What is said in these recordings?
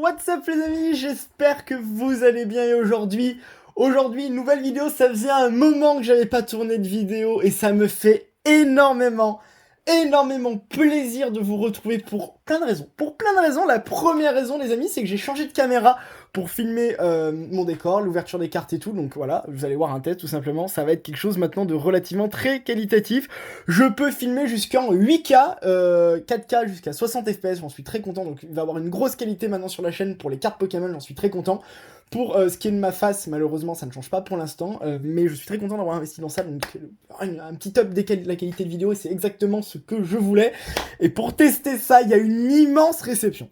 What's up les amis, j'espère que vous allez bien et aujourd'hui, une nouvelle vidéo. Ça faisait un moment que j'avais pas tourné de vidéo et ça me fait énormément plaisir de vous retrouver pour plein de raisons. La première raison les amis, c'est que j'ai changé de caméra pour filmer mon décor, l'ouverture des cartes et tout. Donc voilà, vous allez voir un test tout simplement. Ça va être quelque chose maintenant de relativement très qualitatif. Je peux filmer jusqu'en 8K, 4K jusqu'à 60 FPS, j'en suis très content. Donc il va y avoir une grosse qualité maintenant sur la chaîne pour les cartes Pokémon, j'en suis très content. Pour ce qui est de ma face, malheureusement, ça ne change pas pour l'instant, mais je suis très content d'avoir investi dans ça, donc un petit top de la qualité de vidéo, et c'est exactement ce que je voulais. Et pour tester ça, il y a une immense réception.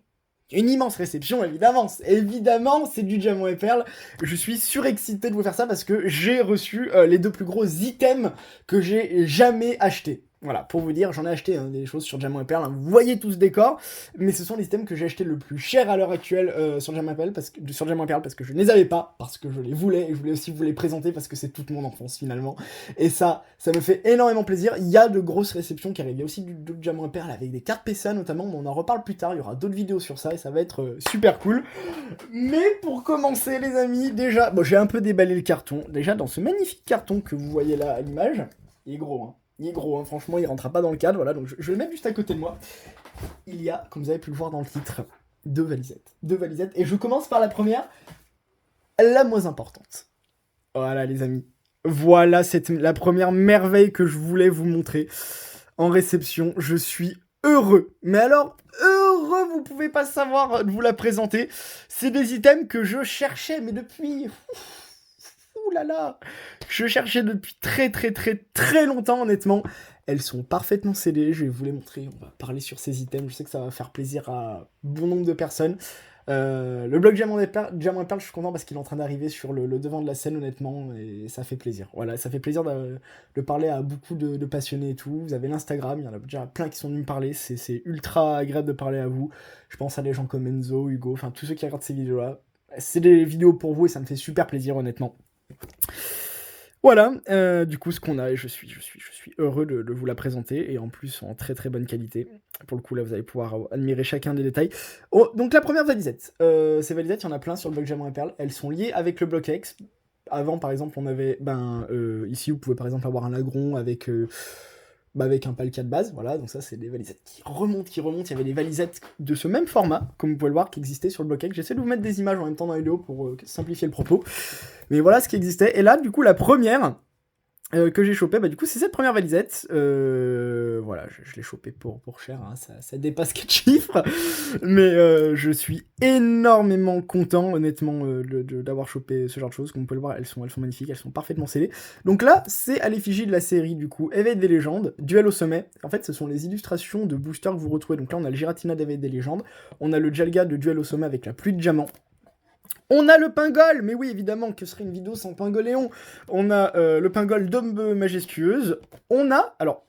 Évidemment, c'est du Diamant et Perle. Je suis surexcité de vous faire ça parce que j'ai reçu les deux plus gros items que j'ai jamais achetés. Voilà, pour vous dire, j'en ai acheté des choses sur Diamant et Perle, vous voyez tout ce décor, mais ce sont les items que j'ai acheté le plus cher à l'heure actuelle sur Diamant et Perle, parce que je ne les avais pas, parce que je les voulais, et je voulais aussi vous les présenter parce que c'est toute mon enfance finalement. Et ça me fait énormément plaisir. Il y a de grosses réceptions qui arrivent, il y a aussi du Diamant et Perle avec des cartes PSA notamment, mais on en reparle plus tard, il y aura d'autres vidéos sur ça, et ça va être super cool. Mais pour commencer les amis, déjà, bon j'ai un peu déballé le carton, déjà dans ce magnifique carton que vous voyez là à l'image, il est gros hein. Franchement, il rentrera pas dans le cadre, voilà, donc je vais le mettre juste à côté de moi. Il y a, comme vous avez pu le voir dans le titre, deux valisettes, et je commence par la première, la moins importante. Voilà les amis, voilà la première merveille que je voulais vous montrer en réception. Je suis heureux, mais alors heureux, vous pouvez pas savoir de vous la présenter. C'est des items que je cherchais, mais depuis... Ouh là là, je cherchais depuis très longtemps honnêtement. Elles sont parfaitement scellées, je vais vous les montrer, on va parler sur ces items, je sais que ça va faire plaisir à bon nombre de personnes. Le blog Diamant et Perle, je suis content parce qu'il est en train d'arriver sur le devant de la scène honnêtement, et ça fait plaisir. Voilà, ça fait plaisir de parler à beaucoup de passionnés et tout. Vous avez l'Instagram, il y en a déjà plein qui sont venus me parler, c'est ultra agréable de parler à vous. Je pense à des gens comme Enzo, Hugo, enfin tous ceux qui regardent ces vidéos-là. C'est des vidéos pour vous et ça me fait super plaisir honnêtement. Voilà, du coup ce qu'on a, et je suis heureux de vous la présenter, et en plus en très bonne qualité. Pour le coup là vous allez pouvoir admirer chacun des détails. Oh, donc la première valisette, ces valisettes il y en a plein sur le blog Diamant et Perle, elles sont liées avec le bloc X. Avant par exemple on avait, ici vous pouvez par exemple avoir un Lagron avec un Palkia de base, voilà, donc ça c'est des valisettes qui remontent, il y avait des valisettes de ce même format, comme vous pouvez le voir, qui existaient sur le bloc X. J'essaie de vous mettre des images en même temps dans la vidéo pour simplifier le propos, mais voilà ce qui existait. Et là du coup la première que j'ai chopé, du coup c'est cette première valisette, voilà, je l'ai chopé pour cher, hein, ça dépasse 4 chiffres, mais je suis énormément content honnêtement d'avoir chopé ce genre de choses. Comme vous pouvez le voir, elles sont magnifiques, elles sont parfaitement scellées. Donc là c'est à l'effigie de la série du coup Éveil des légendes, Duel au sommet. En fait ce sont les illustrations de boosters que vous retrouvez. Donc là on a le Giratina d'Éveil des légendes, on a le Jalga de Duel au sommet avec la pluie de diamants. On a le Pingol, mais oui, évidemment, que serait une vidéo sans Pingoléon. On a le Pingol d'Ombe Majestueuse. On a, alors,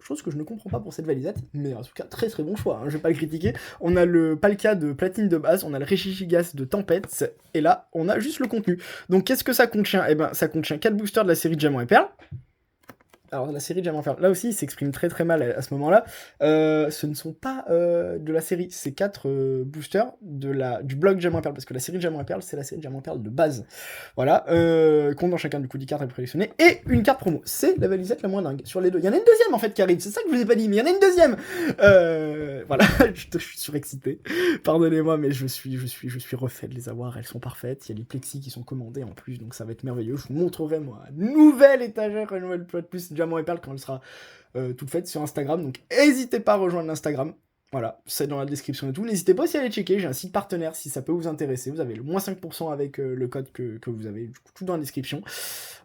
chose que je ne comprends pas pour cette valisette, mais en tout cas, très bon choix, hein, je vais pas le critiquer. On a le Palkia de Platine de base, on a le Rechichigas de Tempête, et là, on a juste le contenu. Donc, qu'est-ce que ça contient? Eh ben, ça contient 4 boosters de la série Diamant et Perle. Alors, la série Diamant et Perle, là aussi, il s'exprime très mal à ce moment-là. Ce ne sont pas de la série, c'est 4 boosters du blog Diamant et Perle, parce que la série Diamant et Perle, c'est la série Diamant et Perle de base. Voilà, compte dans chacun du coup 10 cartes à présélectionner, et une carte promo. C'est la valisette la moins dingue sur les deux. Il y en a une deuxième en fait qui arrive, c'est ça que je vous ai pas dit, mais il y en a une deuxième. Voilà, je suis surexcité. Pardonnez-moi, mais je suis refait de les avoir, elles sont parfaites. Il y a des plexis qui sont commandés en plus, donc ça va être merveilleux. Je vous montrerai moi nouvelle étagère, une nouvelle plot plus Diamant et Perle quand elle sera toute faite sur Instagram, donc n'hésitez pas à rejoindre l'Instagram, voilà, c'est dans la description et tout. N'hésitez pas aussi à aller checker, j'ai un site partenaire si ça peut vous intéresser, vous avez le moins 5% avec le code que vous avez, du coup, tout dans la description.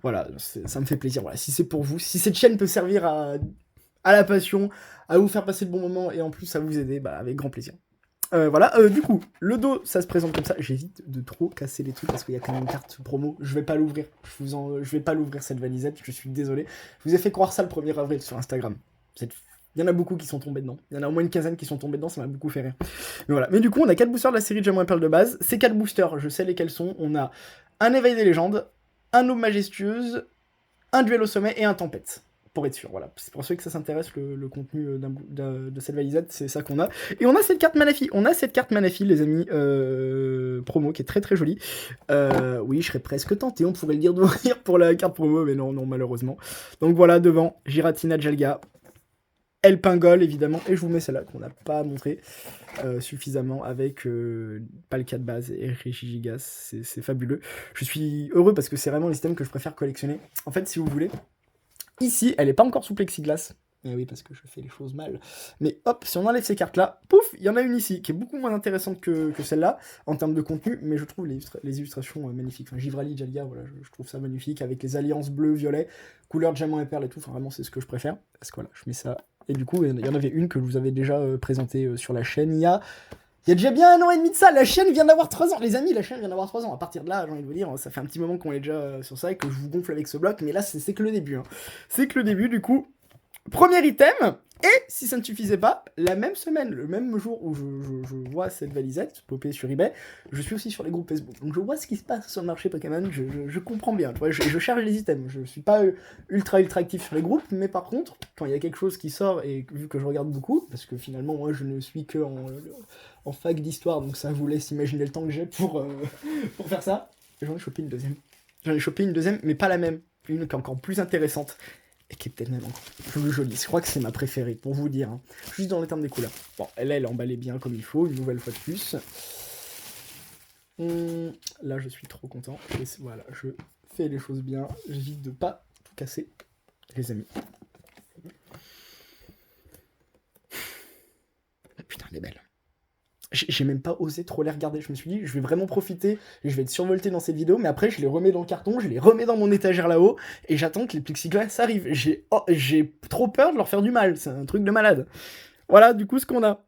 Voilà, ça me fait plaisir, voilà, si c'est pour vous, si cette chaîne peut servir à la passion, à vous faire passer de bons moments et en plus à vous aider, avec grand plaisir. Voilà, du coup, le dos, ça se présente comme ça. J'évite de trop casser les trucs parce qu'il y a quand même une carte promo. Je vais pas l'ouvrir. Je vais pas l'ouvrir cette valisette. Je suis désolé. Je vous ai fait croire ça le 1er avril sur Instagram. Il y en a beaucoup qui sont tombés dedans. Il y en a au moins une quinzaine qui sont tombés dedans. Ça m'a beaucoup fait rire. Mais voilà. Mais du coup, on a 4 boosters de la série Diamant et Perle de base. Ces 4 boosters, je sais lesquels sont. On a un Éveil des légendes, un Aube majestueuse, un Duel au sommet et un Tempête. pour être sûr, voilà. C'est pour ceux que ça s'intéresse, le contenu de cette valisette, c'est ça qu'on a. Et on a cette carte Manafi, les amis, promo, qui est très très jolie. Oui, je serais presque tenté, on pourrait le dire d'ouvrir pour la carte promo, mais non, malheureusement. Donc voilà, devant, Giratina Jalga, El Pingol, évidemment, et je vous mets celle-là qu'on n'a pas montré suffisamment avec Palkia de base et Regigigas, c'est fabuleux. Je suis heureux parce que c'est vraiment l'itème que je préfère collectionner. En fait, si vous voulez, ici, elle n'est pas encore sous plexiglas. Eh oui, parce que je fais les choses mal. Mais hop, si on enlève ces cartes-là, pouf, il y en a une ici, qui est beaucoup moins intéressante que celle-là, en termes de contenu, mais je trouve les illustrations magnifiques. Enfin, Givrali, Jalga, voilà, je trouve ça magnifique, avec les alliances bleu-violet, couleur diamant et perle et tout, enfin, vraiment, c'est ce que je préfère. Parce que voilà, je mets ça. Et du coup, il y en avait une que je vous avais déjà présentée sur la chaîne il y a déjà bien 1 an et demi de ça, la chaîne vient d'avoir 3 ans. Les amis, la chaîne vient d'avoir 3 ans. À partir de là, j'ai envie de vous dire, ça fait un petit moment qu'on est déjà sur ça et que je vous gonfle avec ce bloc, mais là, c'est que le début. Hein. C'est que le début, du coup. Premier item, et si ça ne suffisait pas, la même semaine, le même jour où je vois cette valisette popper sur eBay, je suis aussi sur les groupes Facebook. Donc je vois ce qui se passe sur le marché Pokémon, je comprends bien, tu vois, je charge les items. Je suis pas ultra actif sur les groupes, mais par contre, quand il y a quelque chose qui sort, et vu que je regarde beaucoup, parce que finalement moi je ne suis que en fac d'histoire, donc ça vous laisse imaginer le temps que j'ai pour faire ça, j'en ai chopé une deuxième. J'en ai chopé une deuxième, mais pas la même, une qui est encore plus intéressante. Et qui est peut-être même encore plus jolie. Je crois que c'est ma préférée, pour vous dire. Hein. Juste dans les termes des couleurs. Bon, elle est emballée bien comme il faut, une nouvelle fois de plus. Là, je suis trop content. Et voilà, je fais les choses bien. J'évite de pas tout casser, les amis. Putain, elle est belle. J'ai même pas osé trop les regarder. Je me suis dit, je vais vraiment profiter, je vais être survolté dans cette vidéo, mais après, je les remets dans le carton, je les remets dans mon étagère là-haut, et j'attends que les plexiglas arrivent. J'ai trop peur de leur faire du mal, c'est un truc de malade. Voilà, du coup, ce qu'on a.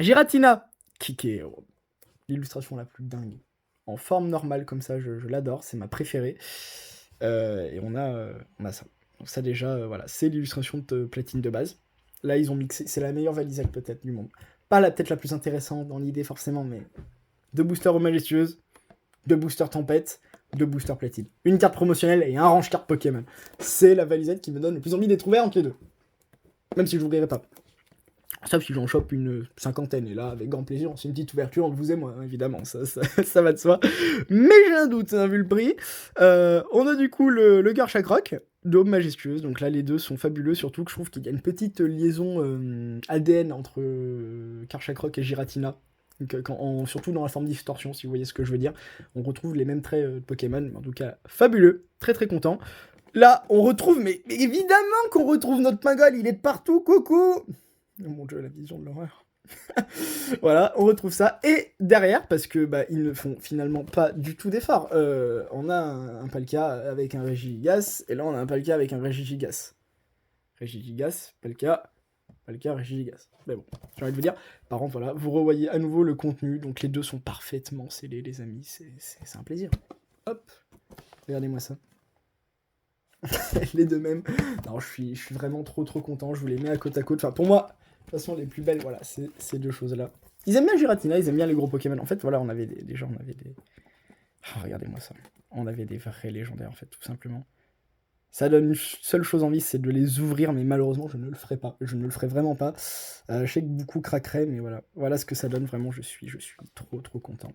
Giratina, qui est l'illustration la plus dingue. En forme normale, comme ça, je l'adore, c'est ma préférée. Et on a ça. Donc ça, déjà, voilà, c'est l'illustration de platine de base. Là, ils ont mixé, c'est la meilleure valisette peut-être du monde. Pas peut-être la plus intéressante dans l'idée forcément, mais 2 boosters aux majestueuses, 2 boosters tempête, 2 boosters platine. Une carte promotionnelle et un range carte Pokémon. C'est la valisette qui me donne le plus envie d'être ouvert entre les deux. Même si je n'ouvrirai pas. Sauf si j'en chope une 50aine, et là, avec grand plaisir, c'est une petite ouverture entre vous et moi, hein, évidemment, ça va de soi. Mais j'ai un doute, hein, vu le prix. On a du coup le Garchakroc, de Aube Majestueuse, donc là les deux sont fabuleux, surtout que je trouve qu'il y a une petite liaison ADN entre Garchakroc et Giratina, donc, surtout dans la forme distorsion, si vous voyez ce que je veux dire. On retrouve les mêmes traits de Pokémon, mais en tout cas fabuleux, très très content. Là, on retrouve, mais évidemment qu'on retrouve notre Pingol, il est de partout, coucou. Oh mon dieu, la vision de l'horreur. Voilà, on retrouve ça. Et derrière, parce que ils ne font finalement pas du tout d'effort, on a un Palkia avec un Regigigas, et là on a un Palkia avec un Regigigas. Regigigas, Palkia, Regigigas. Mais bon, j'ai envie de vous dire. Par contre, voilà, vous revoyez à nouveau le contenu, donc les deux sont parfaitement scellés, les amis. C'est un plaisir. Hop, regardez-moi ça. Les deux mêmes. Non, je suis vraiment trop content, je vous les mets à côte à côte. Enfin, pour moi, de toute façon, les plus belles, voilà, c'est ces deux choses-là. Ils aiment bien Giratina, ils aiment bien les gros Pokémon. En fait, voilà, on avait des gens, on avait des... Oh, regardez-moi ça. On avait des vrais légendaires, en fait, tout simplement. Ça donne une seule chose envie, c'est de les ouvrir, mais malheureusement, je ne le ferai pas. Je ne le ferai vraiment pas. Je sais que beaucoup craqueraient, mais voilà. Voilà ce que ça donne, vraiment, je suis trop content.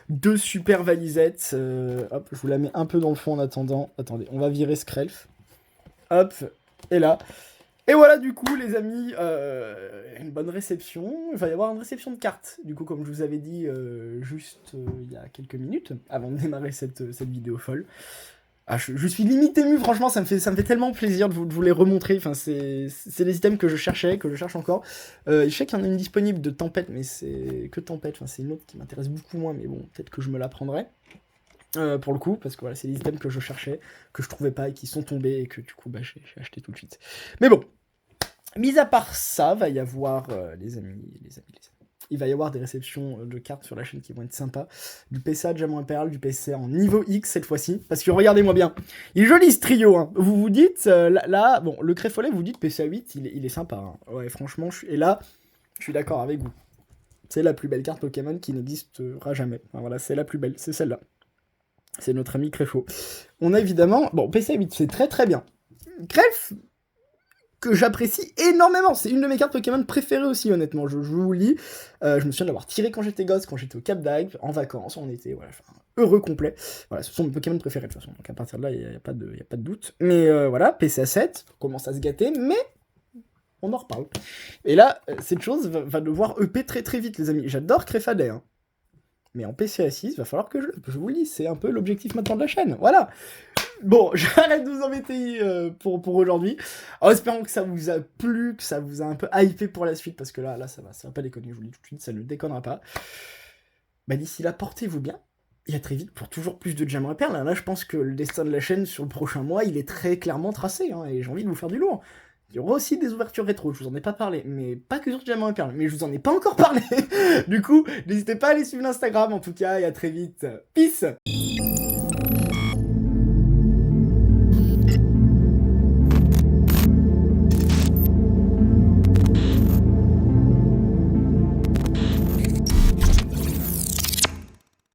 2 super valisettes. Hop, je vous la mets un peu dans le fond en attendant. Attendez, on va virer Skrelf. Hop, et là. Et voilà, du coup, les amis, une bonne réception. Il va y avoir une réception de cartes, du coup, comme je vous avais dit juste il y a quelques minutes, avant de démarrer cette vidéo folle. Ah, je suis limite ému, franchement, ça me fait tellement plaisir de vous les remontrer. Enfin, c'est des items que je cherchais, que je cherche encore. Je sais qu'il y en a une disponible de Tempête, mais c'est que Tempête. Enfin, c'est une autre qui m'intéresse beaucoup moins, mais bon, peut-être que je me la prendrai. Pour le coup, parce que voilà, c'est des items que je cherchais, que je trouvais pas et qui sont tombés et que du coup, j'ai acheté tout de suite. Mais bon, mis à part ça, va y avoir, les amis, il va y avoir des réceptions de cartes sur la chaîne qui vont être sympas. Du PCA Diamant et Perle, du PCA en niveau X cette fois-ci. Parce que regardez-moi bien, il est joli ce trio. Hein. Vous vous dites, là, bon, le Créfolet, vous dites PCA 8, il est sympa. Hein. Ouais, franchement, et là, je suis d'accord avec vous. C'est la plus belle carte Pokémon qui n'existera jamais. Enfin, voilà, c'est la plus belle, c'est celle-là. C'est notre ami Créfo. On a évidemment, bon, PCA 8, c'est très bien. Grelf, que j'apprécie énormément. C'est une de mes cartes Pokémon préférées aussi, honnêtement. Je vous le lis. Je me souviens de l'avoir tiré quand j'étais gosse, quand j'étais au Cap d'Agde, en vacances, en été, voilà. Enfin, heureux complet. Voilà, ce sont mes Pokémon préférés de toute façon. Donc à partir de là, il n'y a pas de doute. Mais voilà, PCA 7, commence à se gâter, mais on en reparle. Et là, cette chose va devoir EP très très vite, les amis. J'adore Créfadet, hein. Mais en PCA 6, va falloir que je vous le lis. C'est un peu l'objectif maintenant de la chaîne. Voilà. Bon, j'arrête de vous embêter pour aujourd'hui. En espérant que ça vous a plu, que ça vous a un peu hypé pour la suite, parce que là ça va pas déconner, je vous le dis tout de suite, ça ne déconnera pas. Bah d'ici là, portez-vous bien, et à très vite pour toujours plus de Diamant et Perle. Là, je pense que le destin de la chaîne sur le prochain mois, il est très clairement tracé, hein, et j'ai envie de vous faire du lourd. Il y aura aussi des ouvertures rétro, je vous en ai pas parlé, mais pas que sur Diamant et Perle, mais je vous en ai pas encore parlé. Du coup, n'hésitez pas à aller suivre l'Instagram, en tout cas, et à très vite. Peace!